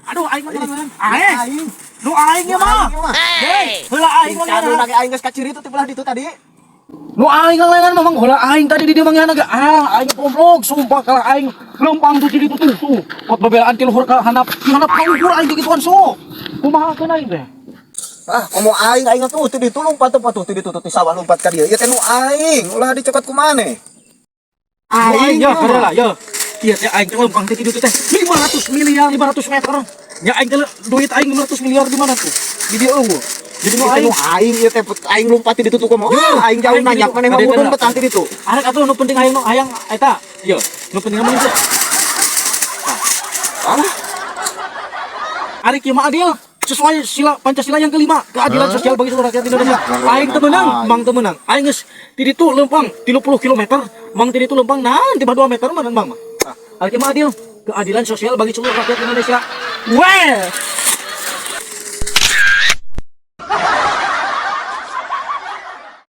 Aduh, aing mah jangan. Aing. Lu aing ya mah. Hei, heula aing mah. Anu lagi aing geus kaciri itu belah ditu tadi. Lu aing ngaleungan memang heula aing tadi di dieu mangnya naga. Aing goblok, sumpah kalau aing lempang tuh jadi tuh. Pot bebelaan ti luhur ka handap kau ukur aing gituan so. Kumaha keun aing teh? Komo aing tuh teu ditulung patuh teu ditutup di sawah lompat ka dieu. Ieu teh nu aing, ulah dicokot ku maneh. Aing ya kadala ya. Iya teh aing teh lempang teh di ditu teh 500 miliar 500 meter. Ya aing teh duit aing 500 miliar di mana tuh? Di dieu eueuh. Jadi nu Aing ieu teh aing lompat di ditu komo. Aing jauh nanya maneh mah udun betah di ditu. Arek atuh nu penting aing nu hayang eta. Ieu, nu penting mah itu. Ari kieu mah adil sesuai sila Pancasila yang kelima, keadilan sosial bagi seluruh rakyat Indonesia. Aing teu meunang, mang teu meunang. Aing geus di ditu lempang 30 km, mang di ditu lempang naon di 2 meter mah mang mah. Ari kieu mah adil, keadilan sosial bagi seluruh rakyat Indonesia. Weh.